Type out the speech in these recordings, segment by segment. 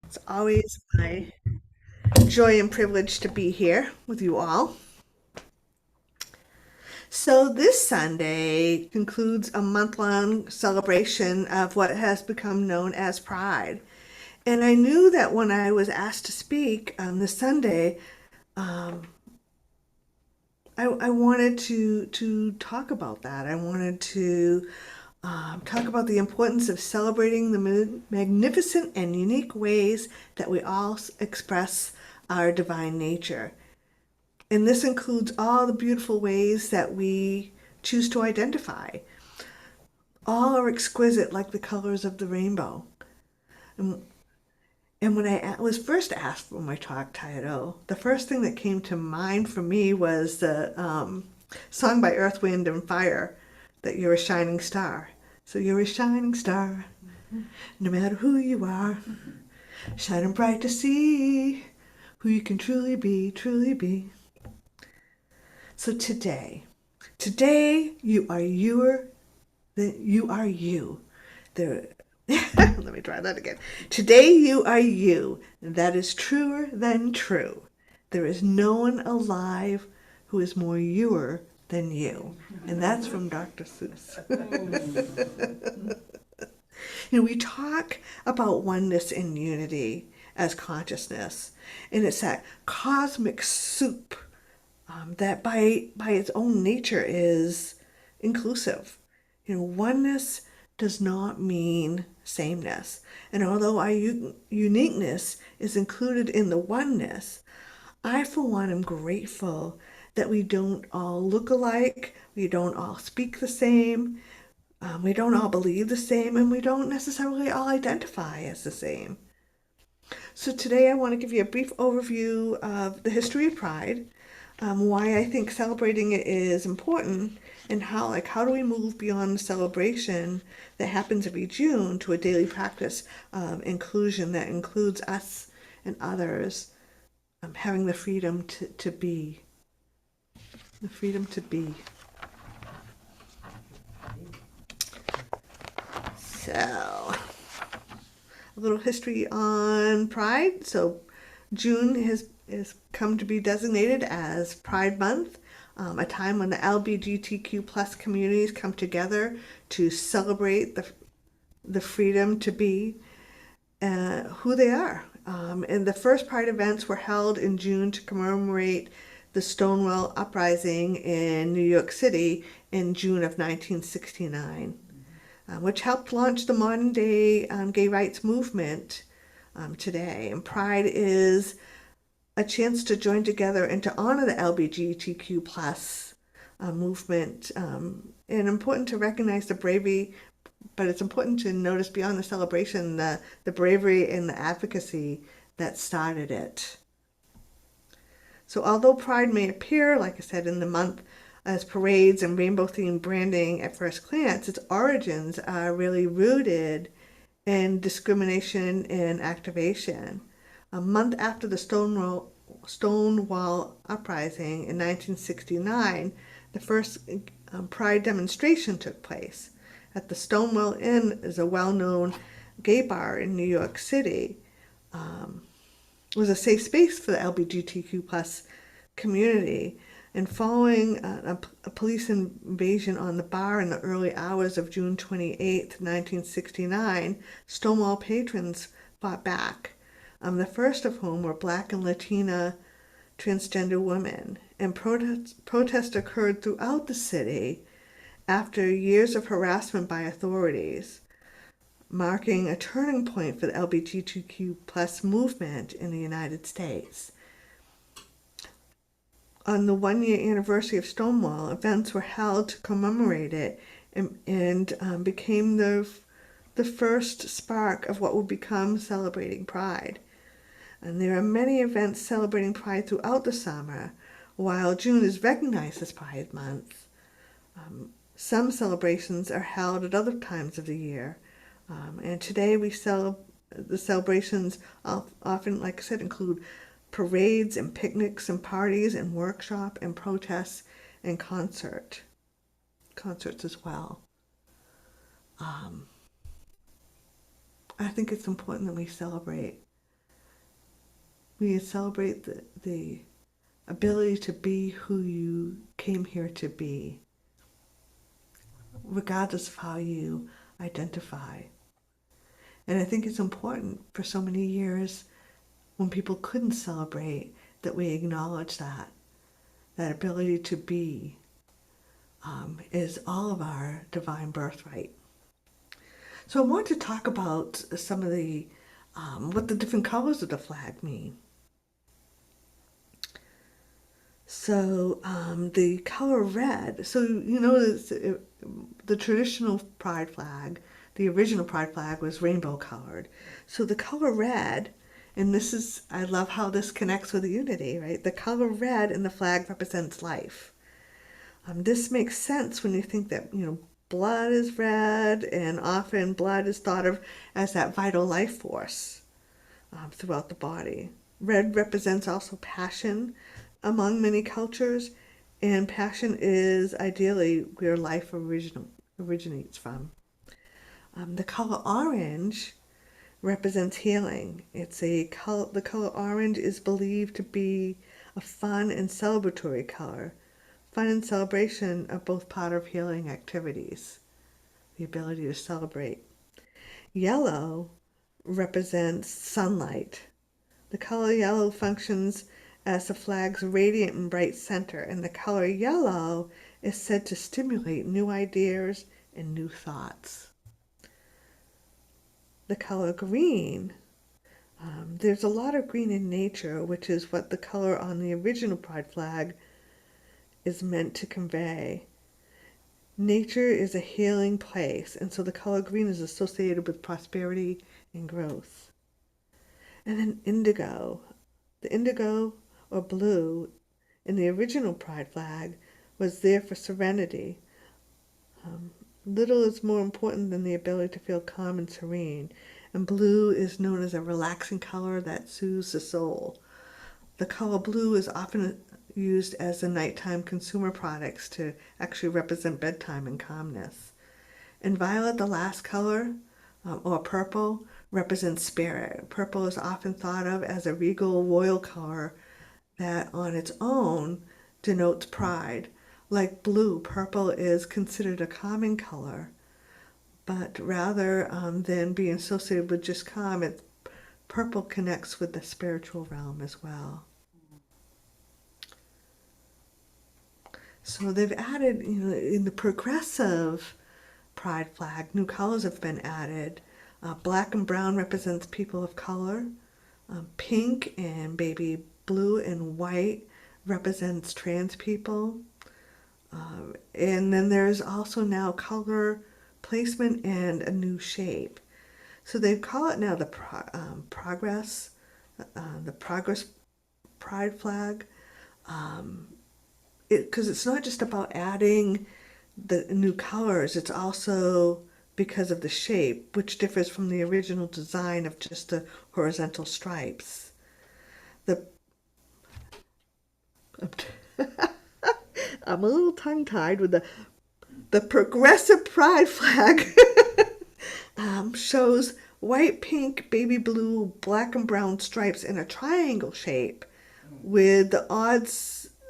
It's always my joy and privilege to be here with you all. So, this Sunday concludes a month long celebration of what has become known as Pride. And I knew that when I was asked to speak this Sunday, I wanted to talk about that. I wanted to talk about the importance of celebrating the magnificent and unique ways that we all express our divine nature. And this includes all the beautiful ways that we choose to identify. All are exquisite like the colors of the rainbow. And, and when I was first asked for my talk title, the first thing that came to mind for me was the song by Earth, Wind, and Fire, that you're a shining star. So you're a shining star, no matter who you are, shining bright to see who you can truly be, truly be. So today you are you are you. There, let me try that again. Today you are you. That is truer than true. There is no one alive who is more youer than you. And that's from Dr. Seuss. We talk about oneness and unity as consciousness, and it's that cosmic soup that by its own nature is inclusive. Oneness does not mean sameness. And although our uniqueness is included in the oneness, I, for one, am grateful that we don't all look alike, we don't all speak the same, we don't all believe the same, and we don't necessarily all identify as the same. So today I want to give you a brief overview of the history of Pride, why I think celebrating it is important, and how do we move beyond the celebration that happens every June to a daily practice of inclusion that includes us and others having the freedom to be. The freedom to be. So, a little history on Pride. So, June has come to be designated as Pride Month, a time when the LGBTQ plus communities come together to celebrate the freedom to be who they are. And the first Pride events were held in June to commemorate the Stonewall Uprising in New York City in June of 1969, which helped launch the modern day gay rights movement today. And Pride is a chance to join together and to honor the LGBTQ plus movement, and important to recognize the bravery, but it's important to notice beyond the celebration the bravery and the advocacy that started it. So although Pride may appear, like I said, in the month as parades and rainbow-themed branding at first glance, its origins are really rooted in discrimination and activation. A month after the Stonewall Uprising in 1969, the first Pride demonstration took place. At the Stonewall Inn is a well-known gay bar in New York City. It was a safe space for the LGBTQ plus community. And following a police invasion on the bar in the early hours of June 28, 1969, Stonewall patrons fought back, the first of whom were Black and Latina transgender women. And protests occurred throughout the city after years of harassment by authorities, marking a turning point for the LGBTQ plus movement in the United States. On the one-year anniversary of Stonewall, events were held to commemorate it, and became the first spark of what would become celebrating Pride. And there are many events celebrating Pride throughout the summer. While June is recognized as Pride Month, some celebrations are held at other times of the year. And today the celebrations often, like I said, include parades and picnics and parties and workshop and protests and concerts as well. I think it's important that we celebrate We celebrate the ability to be who you came here to be, regardless of how you identify. And I think it's important for so many years when people couldn't celebrate that we acknowledge that ability to be is all of our divine birthright. So I want to talk about some of the what the different colors of the flag mean. So the color red, so you know the traditional pride flag, the original pride flag was rainbow colored. So the color red, and this is, I love how this connects with unity, right? The color red in the flag represents life. This makes sense when you think that, blood is red, and often blood is thought of as that vital life force throughout the body. Red represents also passion among many cultures, and passion is ideally where life originates from. The color orange represents healing. The color orange is believed to be a fun and celebratory color. Fun and celebration are both part of healing activities, the ability to celebrate. Yellow represents sunlight. The color yellow functions as the flag's radiant and bright center, and the color yellow is said to stimulate new ideas and new thoughts. The color green, there's a lot of green in nature, which is what the color on the original pride flag is meant to convey. Nature is a healing place, and so the color green is associated with prosperity and growth. And then indigo. The indigo or blue in the original pride flag was there for serenity. Little is more important than the ability to feel calm and serene. And blue is known as a relaxing color that soothes the soul. The color blue is often used as the nighttime consumer products to actually represent bedtime and calmness. And violet, the last color, or purple, represents spirit. Purple is often thought of as a regal royal color that on its own denotes pride. Like blue, purple is considered a calming color, but rather than being associated with just calm, purple connects with the spiritual realm as well. So they've added, in the progressive pride flag, new colors have been added. Black and brown represents people of color. Pink and baby blue and white represents trans people. And then there's also now color placement and a new shape. So they call it now the progress pride flag. Because it's not just about adding the new colors, it's also because of the shape, which differs from the original design of just the horizontal stripes. I'm a little tongue-tied with the progressive pride flag shows white, pink, baby blue, black and brown stripes in a triangle shape with the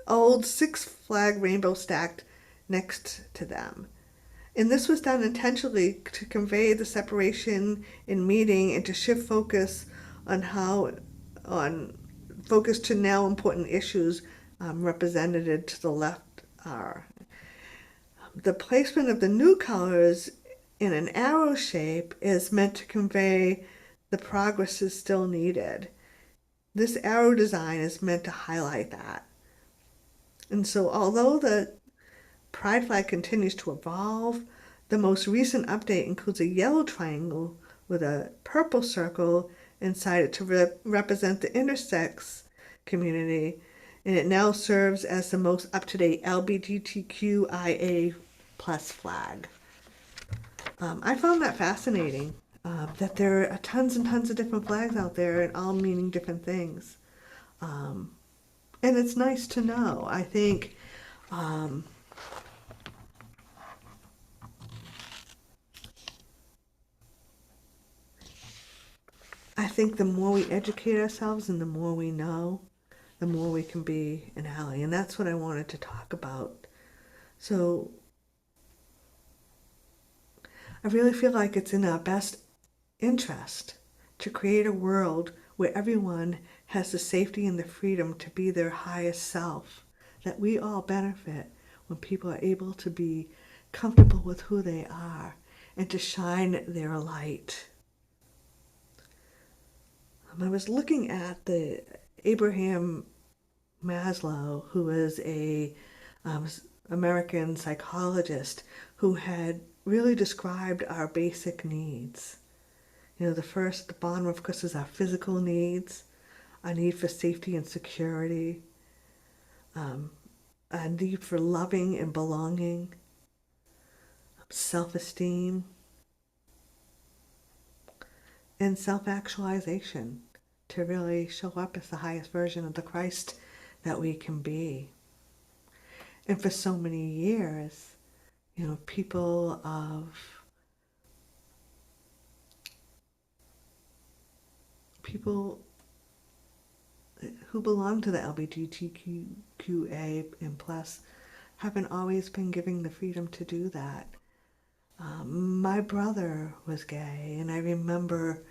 old Six Flag rainbow stacked next to them. And this was done intentionally to convey the separation in meaning and to shift focus on focus to now important issues represented to the left are. The placement of the new colors in an arrow shape is meant to convey the progress is still needed. This arrow design is meant to highlight that. And so although the pride flag continues to evolve, the most recent update includes a yellow triangle with a purple circle inside it to represent the intersex community, and it now serves as the most up-to-date LGBTQIA plus flag. I found that fascinating, that there are tons and tons of different flags out there and all meaning different things. And it's nice to know. I think I think the more we educate ourselves and the more we know, the more we can be an ally. And that's what I wanted to talk about. So I really feel like it's in our best interest to create a world where everyone has the safety and the freedom to be their highest self, that we all benefit when people are able to be comfortable with who they are and to shine their light. I was looking at the Abraham Maslow, who is a American psychologist who had really described our basic needs. You know, the bottom, of course, is our physical needs, our need for safety and security, a need for loving and belonging, self-esteem, and self-actualization, to really show up as the highest version of the Christ that we can be. And for so many years, you know, people who belong to the LGBTQA and plus haven't always been given the freedom to do that. My brother was gay, and I remember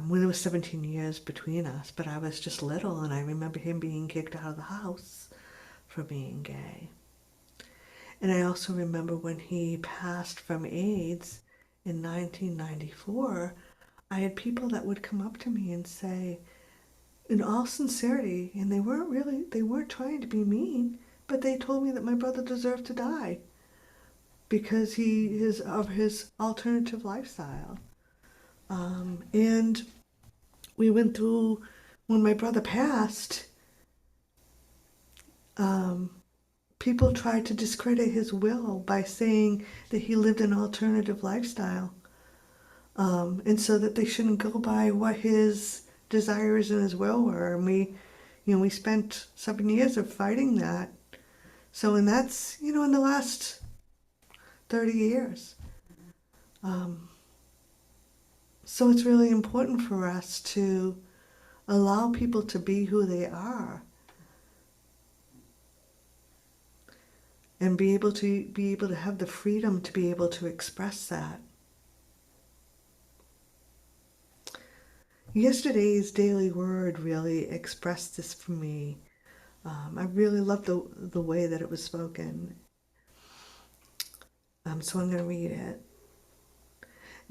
when there was 17 years between us, but I was just little, and I remember him being kicked out of the house for being gay. And I also remember when he passed from AIDS in 1994, I had people that would come up to me and say, in all sincerity, and they weren't trying to be mean, but they told me that my brother deserved to die because he is of his alternative lifestyle. And we went through, when my brother passed, people tried to discredit his will by saying that he lived an alternative lifestyle. And so that they shouldn't go by what his desires and his will were. And we spent 7 years of fighting that. So, and that's, in the last 30 years. So it's really important for us to allow people to be who they are and be able to have the freedom to be able to express that. Yesterday's daily word really expressed this for me. I really loved the way that it was spoken. So I'm going to read it.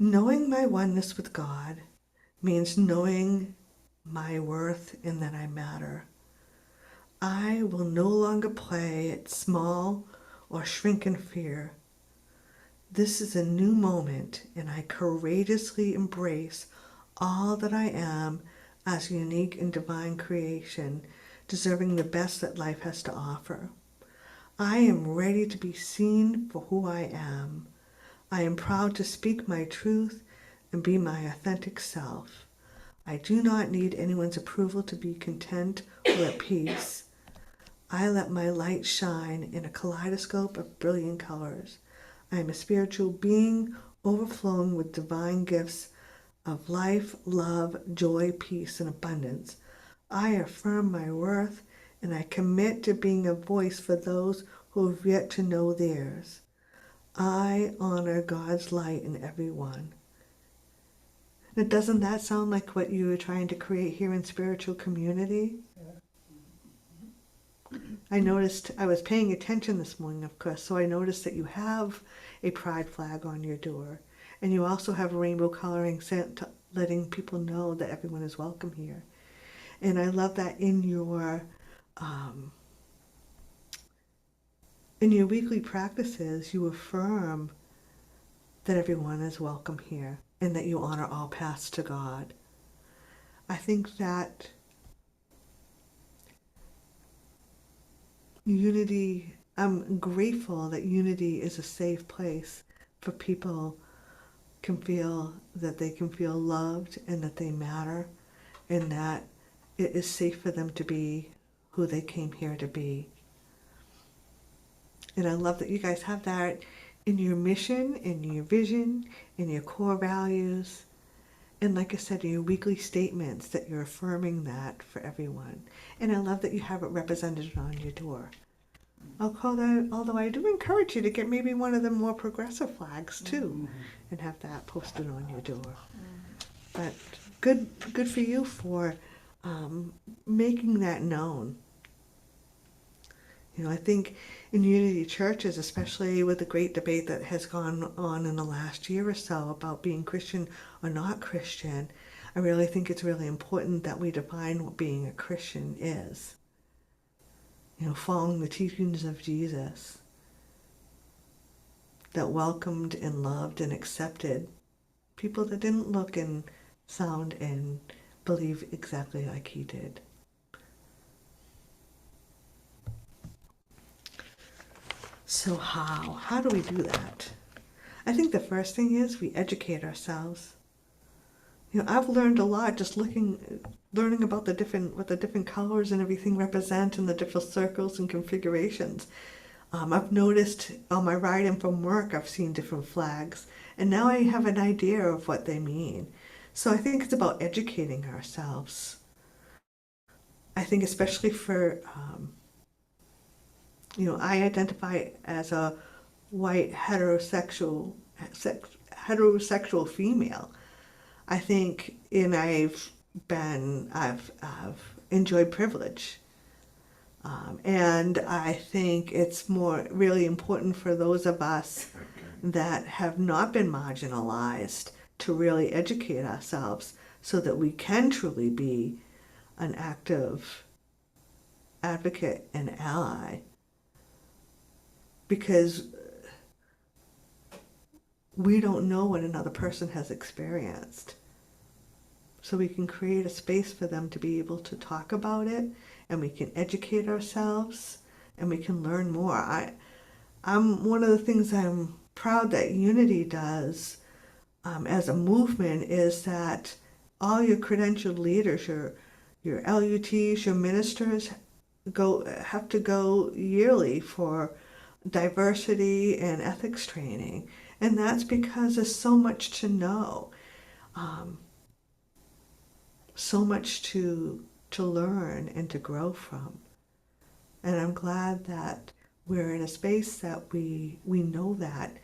Knowing my oneness with God means knowing my worth and that I matter. I will no longer play it small or shrink in fear. This is a new moment, and I courageously embrace all that I am as a unique and divine creation, deserving the best that life has to offer. I am ready to be seen for who I am. I am proud to speak my truth and be my authentic self. I do not need anyone's approval to be content or at peace. I let my light shine in a kaleidoscope of brilliant colors. I am a spiritual being overflowing with divine gifts of life, love, joy, peace, and abundance. I affirm my worth, and I commit to being a voice for those who have yet to know theirs. I honor God's light in everyone. Now, doesn't that sound like what you were trying to create here in spiritual community? I noticed, I was paying attention this morning, of course, so I noticed that you have a pride flag on your door. And you also have rainbow coloring sent letting people know that everyone is welcome here. And I love that in your weekly practices, you affirm that everyone is welcome here and that you honor all paths to God. I think that unity, I'm grateful that unity is a safe place for people can feel that they can feel loved and that they matter and that it is safe for them to be who they came here to be. And I love that you guys have that in your mission, in your vision, in your core values. And like I said, in your weekly statements, that you're affirming that for everyone. And I love that you have it represented on your door. I'll call that, although I do encourage you to get maybe one of the more progressive flags too, and have that posted on your door. But good for you for making that known. I think in unity churches, especially with the great debate that has gone on in the last year or so about being Christian or not Christian, I really think it's really important that we define what being a Christian is. Following the teachings of Jesus that welcomed and loved and accepted people that didn't look and sound and believe exactly like he did. So how do we do that? I think the first thing is we educate ourselves. I've learned a lot just learning about what the different colors and everything represent and the different circles and configurations. I've noticed on my ride in from work, I've seen different flags, and now I have an idea of what they mean. So I think it's about educating ourselves. I think especially for, I identify as a white heterosexual female. I think, and I've enjoyed privilege. And I think it's really important for those of us that have not been marginalized to really educate ourselves so that we can truly be an active advocate and ally. Because we don't know what another person has experienced. So we can create a space for them to be able to talk about it, and we can educate ourselves, and we can learn more. I'm one of the things I'm proud that Unity does as a movement is that all your credentialed leaders, your LUTs, your ministers have to go yearly for diversity and ethics training. And that's because there's so much to know, so much to learn and to grow from. And I'm glad that we're in a space that we know that,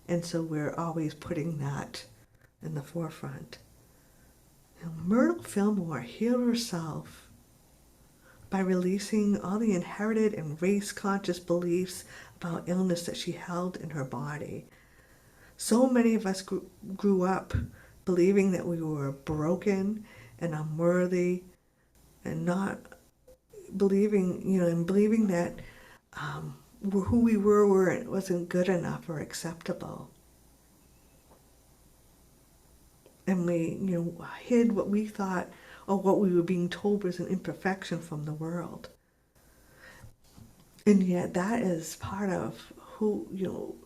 and so we're always putting that in the forefront. Myrtle Fillmore healed herself by releasing all the inherited and race-conscious beliefs about illness that she held in her body. So many of us grew up believing that we were broken and unworthy, and not believing, and believing that who we were wasn't good enough or acceptable. And we, hid what we thought or what we were being told was an imperfection from the world. And yet that is part of who,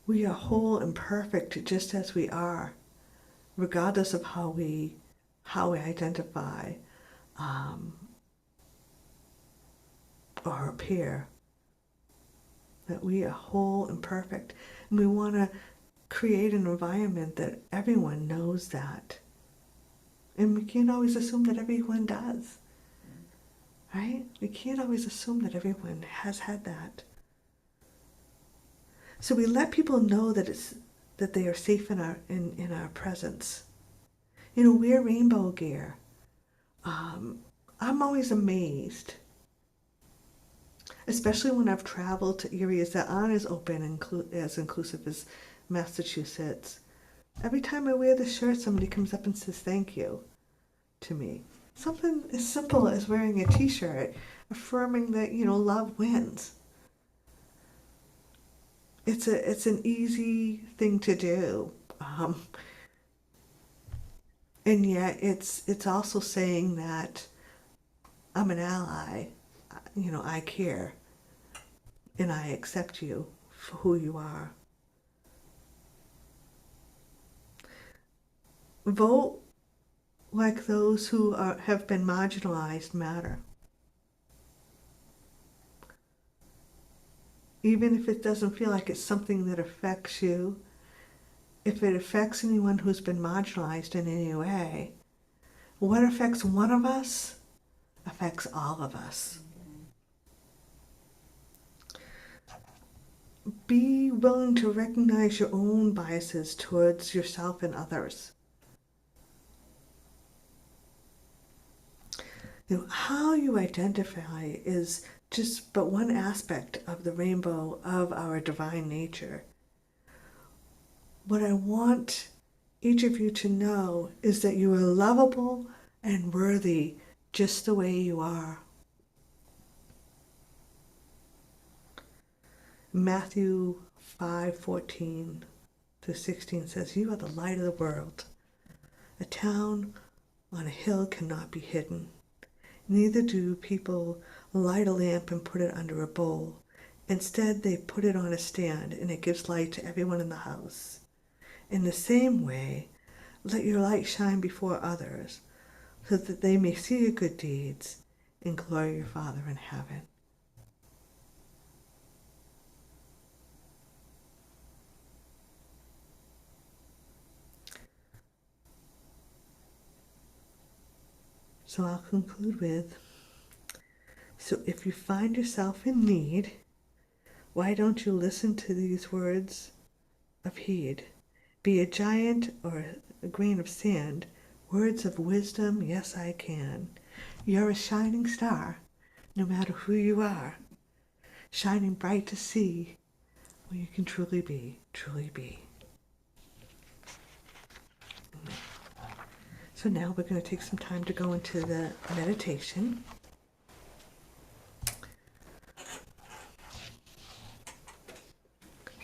we are whole and perfect just as we are, regardless of how we identify or appear. That we are whole and perfect. And we want to create an environment that everyone knows that. And we can't always assume that everyone does. Right? We can't always assume that everyone has had that. So we let people know that they are safe in our presence. Wear rainbow gear. I'm always amazed, especially when I've traveled to areas that aren't as open and as inclusive as Massachusetts. Every time I wear the shirt, somebody comes up and says thank you to me. Something as simple as wearing a t-shirt, affirming that, love wins. It's an easy thing to do. And yet it's also saying that I'm an ally, I care, and I accept you for who you are. Vote like those who have been marginalized matter. Even if it doesn't feel like it's something that affects you, if it affects anyone who's been marginalized in any way, what affects one of us affects all of us. Be willing to recognize your own biases towards yourself and others. How you identify is just but one aspect of the rainbow of our divine nature. What I want each of you to know is that you are lovable and worthy just the way you are. Matthew 5:14-16 says, "You are the light of the world. A town on a hill cannot be hidden. Neither do people light a lamp and put it under a bowl. Instead, they put it on a stand, and it gives light to everyone in the house. In the same way, let your light shine before others, so that they may see your good deeds and glory your Father in heaven." So I'll conclude with, so if you find yourself in need, why don't you listen to these words of heed? Be a giant or a grain of sand, words of wisdom, yes I can. You're a shining star, no matter who you are, shining bright to see where you can truly be, truly be. So now we're going to take some time to go into the meditation.